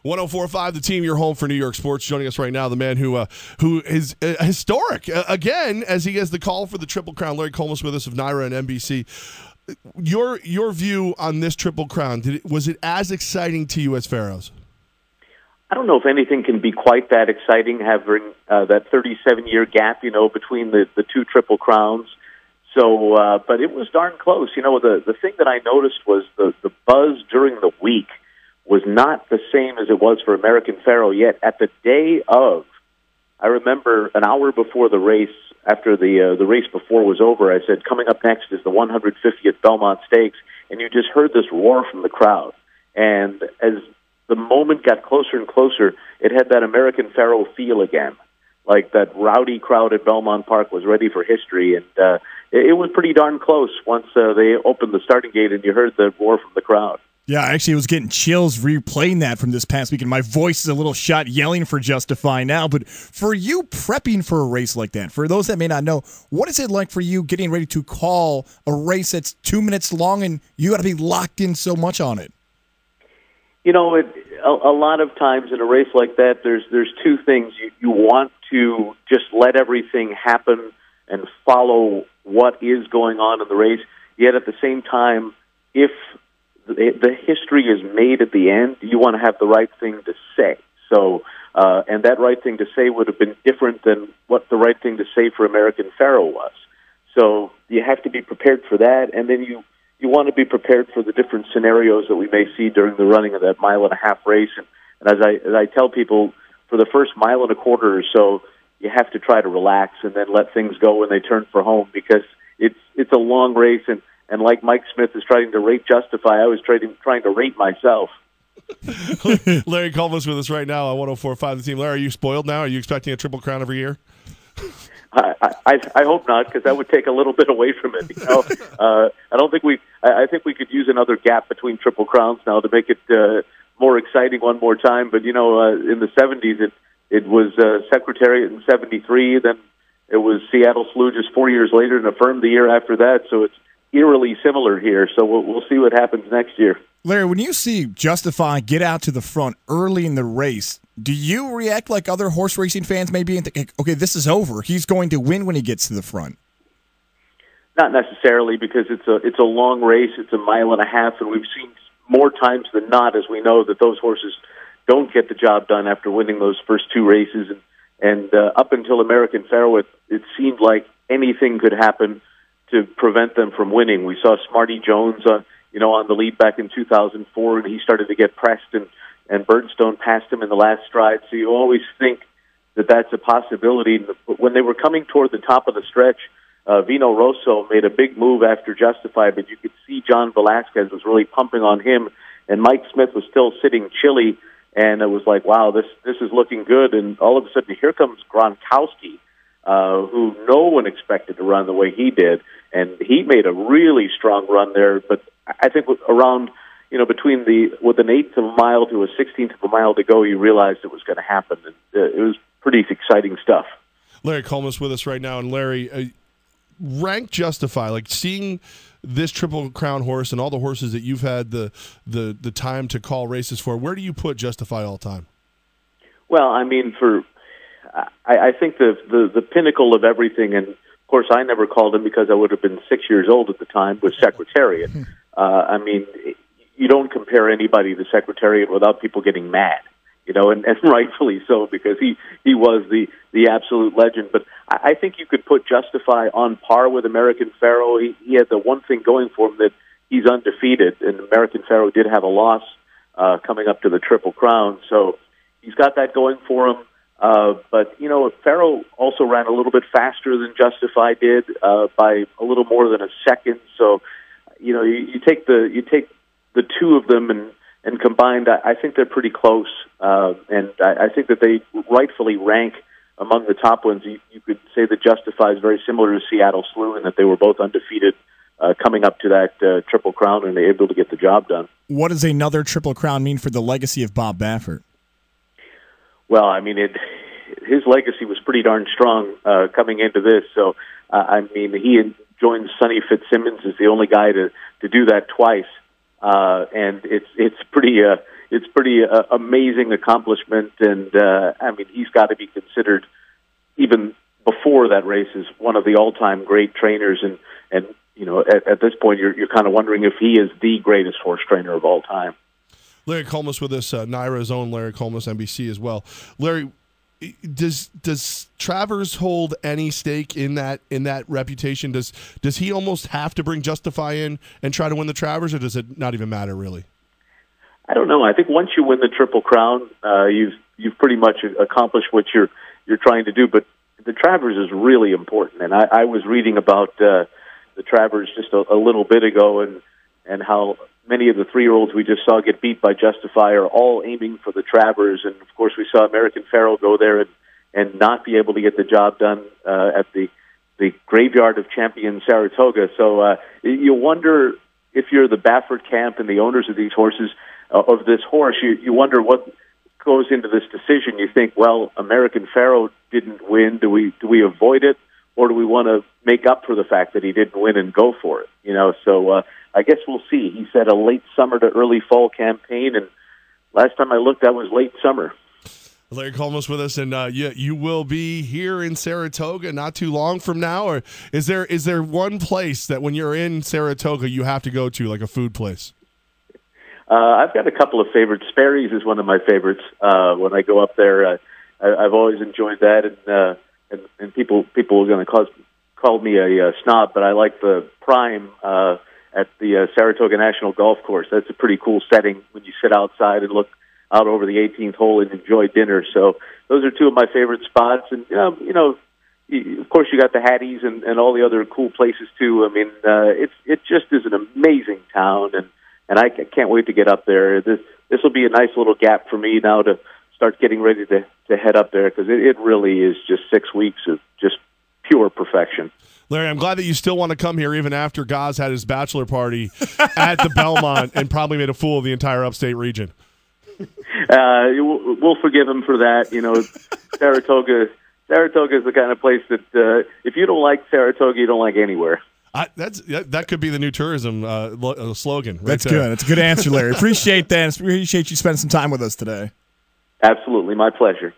104.5 The Team, your home for New York sports. Joining us right now, the man who is historic again as he gets the call for the Triple Crown. Larry Collmus with us of Naira and NBC. Your view on this Triple Crown, was it as exciting to you as Pharaoh's? I don't know if anything can be quite that exciting, having that 37-year gap, between the two Triple Crowns. So, but it was darn close. The thing that I noticed was the buzz during the week was not the same as it was for American Pharoah, yet at the day of, I remember an hour before the race, after the race before was over, I said, coming up next is the 150th Belmont Stakes, and you just heard this roar from the crowd. And as the moment got closer and closer, it had that American Pharoah feel again, like that rowdy crowd at Belmont Park was ready for history, and it was pretty darn close once they opened the starting gate and you heard the roar from the crowd. Yeah, actually, I was getting chills replaying that from this past week, and my voice is a little shot yelling for Justify now. But for you prepping for a race like that, for those that may not know, what is it like for you getting ready to call a race that's 2 minutes long and you got to be locked in so much on it? A lot of times in a race like that, there's two things. You want to just let everything happen and follow what is going on in the race, yet at the same time, if the history is made at the end, you want to have the right thing to say. So, and that right thing to say would have been different than what the right thing to say for American Pharoah was. So you have to be prepared for that, and then you want to be prepared for the different scenarios that we may see during the running of that mile-and-a-half race. And as I tell people, for the first mile and a quarter or so, you have to try to relax and then let things go when they turn for home, because it's a long race, and like Mike Smith is trying to rate Justify, I was trying to rate myself. Larry Collmus with us right now on 104.5 The Team. Larry, are you spoiled now? Are you expecting a Triple Crown every year? I hope not, because that would take a little bit away from it. I don't think I think we could use another gap between Triple Crowns now to make it more exciting one more time. But in the 70s, it was Secretariat in '73. Then it was Seattle Slew just 4 years later, and Affirmed the year after that. So it's eerily similar here. So we'll see what happens next year. Larry, when you see Justify get out to the front early in the race, do you react like other horse racing fans maybe and think, okay, this is over, he's going to win when he gets to the front? Not necessarily, because it's a long race. It's a mile and a half, and we've seen more times than not, as we know, that those horses don't get the job done after winning those first two races. And up until American Pharoah, it seemed like anything could happen to prevent them from winning. We saw Smarty Jones on the lead back in 2004, and he started to get pressed, and Birdstone passed him in the last stride. So you always think that that's a possibility. But when they were coming toward the top of the stretch, Vino Rosso made a big move after Justify, but you could see John Velasquez was really pumping on him, and Mike Smith was still sitting chilly, and it was like, wow, this is looking good. And all of a sudden, here comes Gronkowski, who no one expected to run the way he did, and he made a really strong run there. But I think around, with an eighth of a mile to a 16th of a mile to go, you realized it was going to happen. And it was pretty exciting stuff. Larry Collmus with us right now, and Larry, rank Justify, like seeing this Triple Crown horse and all the horses that you've had the time to call races for. Where do you put Justify all time? Well, I mean, I think the pinnacle of everything, and of course I never called him because I would have been 6 years old at the time, was Secretariat. I mean, you don't compare anybody to Secretariat without people getting mad, and rightfully so, because he was the absolute legend. But I think you could put Justify on par with American Pharoah. He had the one thing going for him, that he's undefeated, and American Pharoah did have a loss coming up to the Triple Crown, so he's got that going for him. But Pharoah also ran a little bit faster than Justify did, by a little more than a second. So you take the two of them and combined, I think they're pretty close, and I think that they rightfully rank among the top ones. You could say that Justify is very similar to Seattle Slew, in that they were both undefeated coming up to that Triple Crown, and they're able to get the job done. What does another Triple Crown mean for the legacy of Bob Baffert? Well, I mean, his legacy was pretty darn strong coming into this. So, I mean, he had joined Sonny Fitzsimmons as the only guy to do that twice, and it's pretty it's pretty amazing accomplishment, and I mean, he's got to be considered even before that race as one of the all-time great trainers, and you know, at this point, you're kind of wondering if he is the greatest horse trainer of all time. Larry Collmus with us, NYRA's own Larry Collmus, NBC as well. Larry, does Travers hold any stake in that reputation? Does he almost have to bring Justify in and try to win the Travers, or does it not even matter really? I don't know. I think once you win the Triple Crown, you've pretty much accomplished what you're trying to do. But the Travers is really important, and I was reading about the Travers just a little bit ago, and how many of the 3-year-olds we just saw get beat by Justify are all aiming for the Travers. And, of course, we saw American Pharoah go there and not be able to get the job done at the Graveyard of Champions Saratoga. So you wonder, if you're the Baffert camp and the owners of these horses, of this horse, you wonder what goes into this decision. You think, well, American Pharoah didn't win. Do we avoid it? Or do we want to make up for the fact that he didn't win and go for it? You know, so I guess we'll see. He said a late summer to early fall campaign, and last time I looked, that was late summer. Larry Collmus with us, and you will be here in Saratoga not too long from now. Or is there one place that when you're in Saratoga you have to go to, like a food place? I've got a couple of favorites. Sperry's is one of my favorites. When I go up there, I've always enjoyed that, and people are going to call me a snob, but I like the Prime at the Saratoga National Golf Course. That's a pretty cool setting when you sit outside and look out over the 18th hole and enjoy dinner. So those are two of my favorite spots. And you know, of course, you got the Hatties and all the other cool places too. I mean, it just is an amazing town, and I can't wait to get up there. This will be a nice little gap for me now to start getting ready to head up there, because it really is just 6 weeks of just pure perfection. Larry, I'm glad that you still want to come here even after Gaz had his bachelor party at the Belmont and probably made a fool of the entire upstate region. We'll forgive him for that. You know, Saratoga is the kind of place that if you don't like Saratoga, you don't like anywhere. That could be the new tourism slogan. Right That's there. good. That's a good answer, Larry. Appreciate that. Appreciate you spending some time with us today. Absolutely. My pleasure.